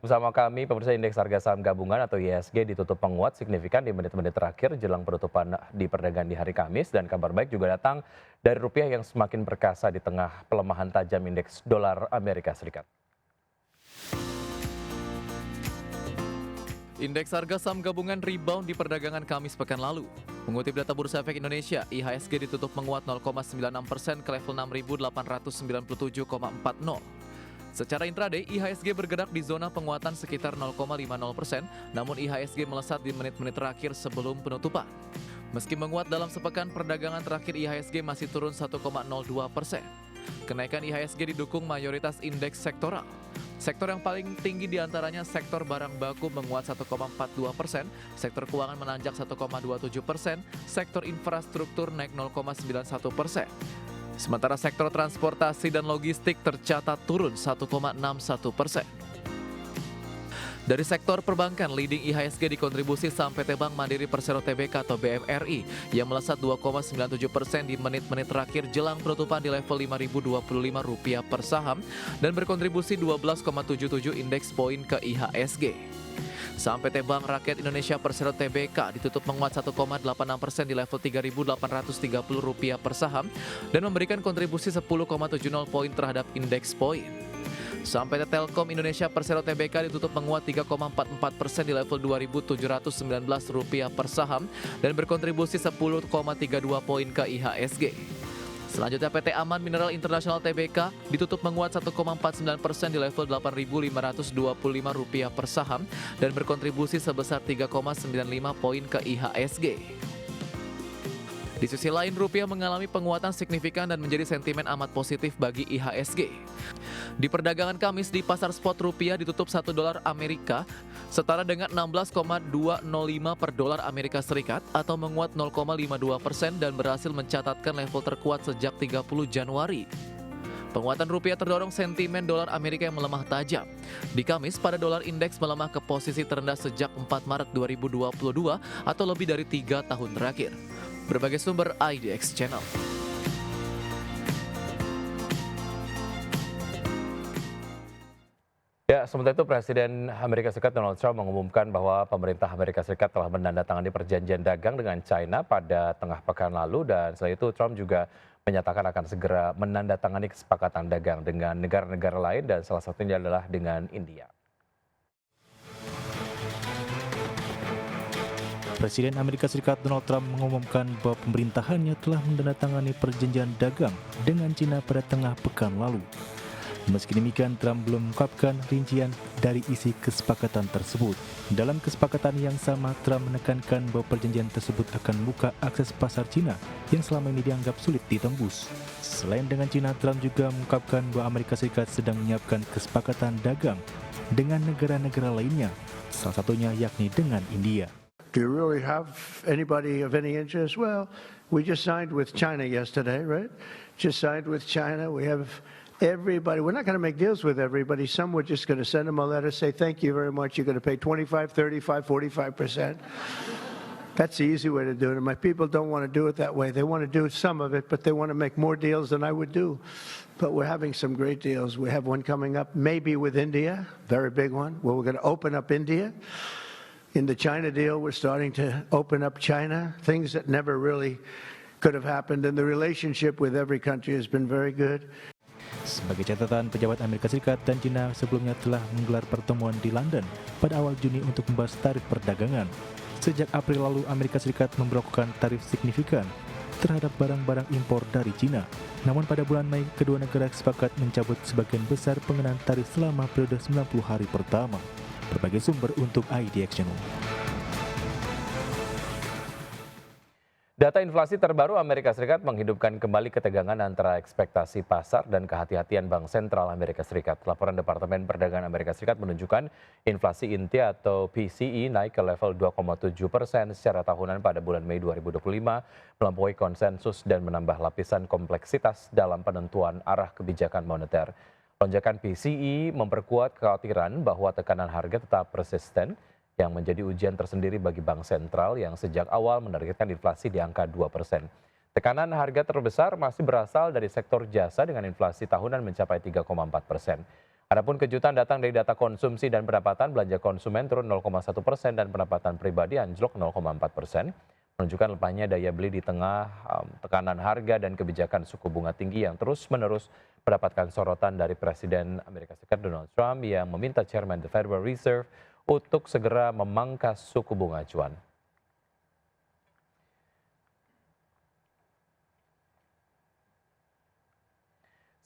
Bersama kami, pemirsa indeks harga saham gabungan atau IHSG ditutup menguat signifikan di menit-menit terakhir jelang penutupan di perdagangan di hari Kamis dan kabar baik juga datang dari rupiah yang semakin perkasa di tengah pelemahan tajam indeks dolar Amerika Serikat. Indeks harga saham gabungan rebound di perdagangan Kamis pekan lalu. Mengutip data Bursa Efek Indonesia, IHSG ditutup menguat 0,96% ke level 6.897,40. Secara intraday, IHSG bergerak di zona penguatan sekitar 0,50%, namun IHSG melesat di menit-menit terakhir sebelum penutupan. Meski menguat dalam sepekan perdagangan terakhir, IHSG masih turun 1,02%. Kenaikan IHSG didukung mayoritas indeks sektoral. Sektor yang paling tinggi diantaranya sektor barang baku menguat 1,42%, sektor keuangan menanjak 1,27%, sektor infrastruktur naik 0,91%. Sementara sektor transportasi dan logistik tercatat turun 1,61%. Dari sektor perbankan, leading IHSG dikontribusi saham PT Bank Mandiri Persero Tbk atau BMRI yang melesat 2,97% di menit-menit terakhir jelang penutupan di level Rp5.025 per saham dan berkontribusi 12,77 indeks poin ke IHSG. Saham PT Bank Rakyat Indonesia Persero Tbk ditutup menguat 1,86% di level Rp3.830 per saham dan memberikan kontribusi 10,70 poin terhadap indeks poin. Saham PT Telkom Indonesia Persero Tbk ditutup menguat 3,44% di level Rp2.719 per saham dan berkontribusi 10,32 poin ke IHSG. Selanjutnya PT Aman Mineral Internasional Tbk ditutup menguat 1,49% di level Rp8.525 per saham dan berkontribusi sebesar 3,95 poin ke IHSG. Di sisi lain, rupiah mengalami penguatan signifikan dan menjadi sentimen amat positif bagi IHSG. Di perdagangan Kamis di pasar spot rupiah ditutup $1 Amerika setara dengan 16,205 per dolar Amerika Serikat atau menguat 0,52% dan berhasil mencatatkan level terkuat sejak 30 Januari. Penguatan rupiah terdorong sentimen dolar Amerika yang melemah tajam. Di Kamis, pada dolar indeks melemah ke posisi terendah sejak 4 Maret 2022 atau lebih dari 3 tahun terakhir. Berbagai sumber IDX Channel. Ya, sementara itu Presiden Amerika Serikat Donald Trump mengumumkan bahwa pemerintah Amerika Serikat telah menandatangani perjanjian dagang dengan China pada tengah pekan lalu dan setelah itu Trump juga menyatakan akan segera menandatangani kesepakatan dagang dengan negara-negara lain dan salah satunya adalah dengan India. Presiden Amerika Serikat Donald Trump mengumumkan bahwa pemerintahannya telah menandatangani perjanjian dagang dengan China pada tengah pekan lalu. Meski demikian, Trump belum mengungkapkan rincian dari isi kesepakatan tersebut. Dalam kesepakatan yang sama, Trump menekankan bahwa perjanjian tersebut akan membuka akses pasar China yang selama ini dianggap sulit ditembus. Selain dengan China, Trump juga mengungkapkan bahwa Amerika Serikat sedang menyiapkan kesepakatan dagang dengan negara-negara lainnya, salah satunya yakni dengan India. Do you really have anybody of any interest? Well, we just signed with China yesterday, right? Just signed with China. We have everybody. We're not going to make deals with everybody. Some we're just going to send them a letter, say thank you very much. You're going to pay 25, 35, 45%. That's the easy way to do it. And my people don't want to do it that way. They want to do some of it, but they want to make more deals than I would do. But we're having some great deals. We have one coming up, maybe with India, very big one, where we're going to open up India. In the China deal, we're starting to open up China, things that never really could have happened. And the relationship with every country has been very good. Sebagai catatan, pejabat Amerika Serikat dan China sebelumnya telah menggelar pertemuan di London pada awal Juni untuk membahas tarif perdagangan. Sejak April lalu, Amerika Serikat memberlakukan tarif signifikan terhadap barang-barang impor dari China. Namun pada bulan Mei, kedua negara sepakat mencabut sebagian besar pengenaan tarif selama periode 90 hari pertama. Berbagai sumber untuk IDX Channel. Data inflasi terbaru Amerika Serikat menghidupkan kembali ketegangan antara ekspektasi pasar dan kehati-hatian Bank Sentral Amerika Serikat. Laporan Departemen Perdagangan Amerika Serikat menunjukkan inflasi inti atau PCE naik ke level 2,7% secara tahunan pada bulan Mei 2025, melampaui konsensus dan menambah lapisan kompleksitas dalam penentuan arah kebijakan moneter. Lonjakan PCE memperkuat kekhawatiran bahwa tekanan harga tetap persisten yang menjadi ujian tersendiri bagi Bank Sentral yang sejak awal menargetkan inflasi di angka 2%. Tekanan harga terbesar masih berasal dari sektor jasa dengan inflasi tahunan mencapai 3,4%. Adapun kejutan datang dari data konsumsi dan pendapatan. Belanja konsumen turun 0,1% dan pendapatan pribadi anjlok 0,4%, menunjukkan lemahnya daya beli di tengah tekanan harga dan kebijakan suku bunga tinggi yang terus-menerus mendapatkan sorotan dari Presiden Amerika Serikat Donald Trump yang meminta Chairman the Federal Reserve untuk segera memangkas suku bunga acuan.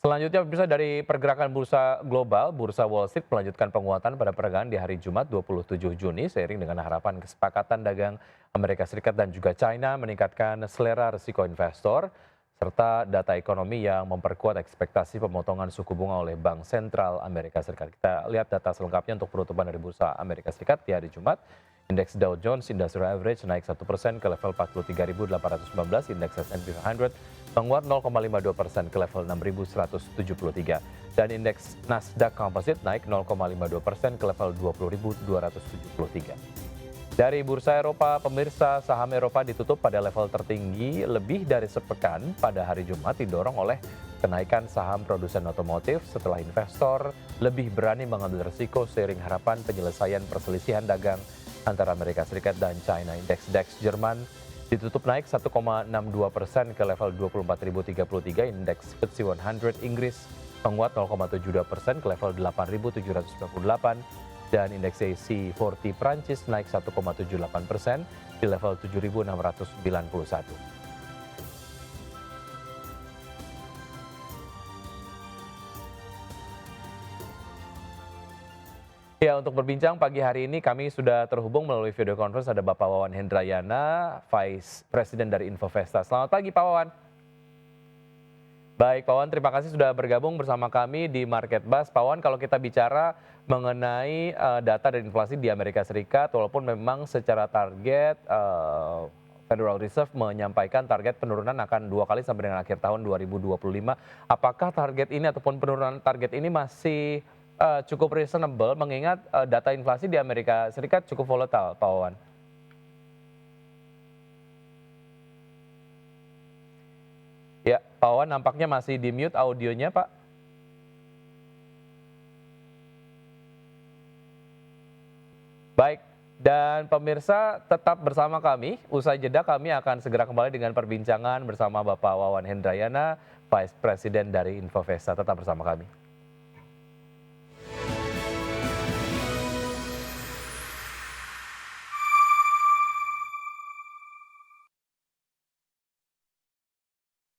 Selanjutnya, pemirsa, dari pergerakan bursa global, Bursa Wall Street melanjutkan penguatan pada perdagangan di hari Jumat 27 Juni seiring dengan harapan kesepakatan dagang Amerika Serikat dan juga China meningkatkan selera risiko investor serta data ekonomi yang memperkuat ekspektasi pemotongan suku bunga oleh Bank Sentral Amerika Serikat. Kita lihat data selengkapnya untuk penutupan dari Bursa Amerika Serikat di hari Jumat. Indeks Dow Jones Industrial Average naik 1% ke level 43.819, indeks S&P 500 menguat 0,52% ke level 6.173, dan indeks Nasdaq Composite naik 0,52% ke level 20.273. Dari Bursa Eropa, pemirsa, saham Eropa ditutup pada level tertinggi lebih dari sepekan pada hari Jumat didorong oleh kenaikan saham produsen otomotif setelah investor lebih berani mengambil risiko seiring harapan penyelesaian perselisihan dagang antara Amerika Serikat dan China. Indeks DAX Jerman ditutup naik 1,62% ke level 24.033, indeks FTSE 100 Inggris menguat 0,72% ke level 8.798, dan indeks CAC 40 Prancis naik 1,78% di level 7.691. Ya, untuk berbincang pagi hari ini kami sudah terhubung melalui video conference ada Bapak Wawan Hendrayana, Vice President dari Infovesta. Selamat pagi Pak Wawan. Baik Pak Wawan, terima kasih sudah bergabung bersama kami di Market Buzz. Pak Wawan, kalau kita bicara mengenai data dan inflasi di Amerika Serikat, walaupun memang secara target Federal Reserve menyampaikan target penurunan akan 2 kali sampai dengan akhir tahun 2025. Apakah target ini ataupun penurunan target ini masih cukup reasonable mengingat data inflasi di Amerika Serikat cukup volatile, Pak Wawan? Ya, Pak Wawan nampaknya masih di mute audionya, Pak. Baik, dan pemirsa tetap bersama kami. Usai jeda kami akan segera kembali dengan perbincangan bersama Bapak Wawan Hendrayana, Vice President dari Infovesta. Tetap bersama kami.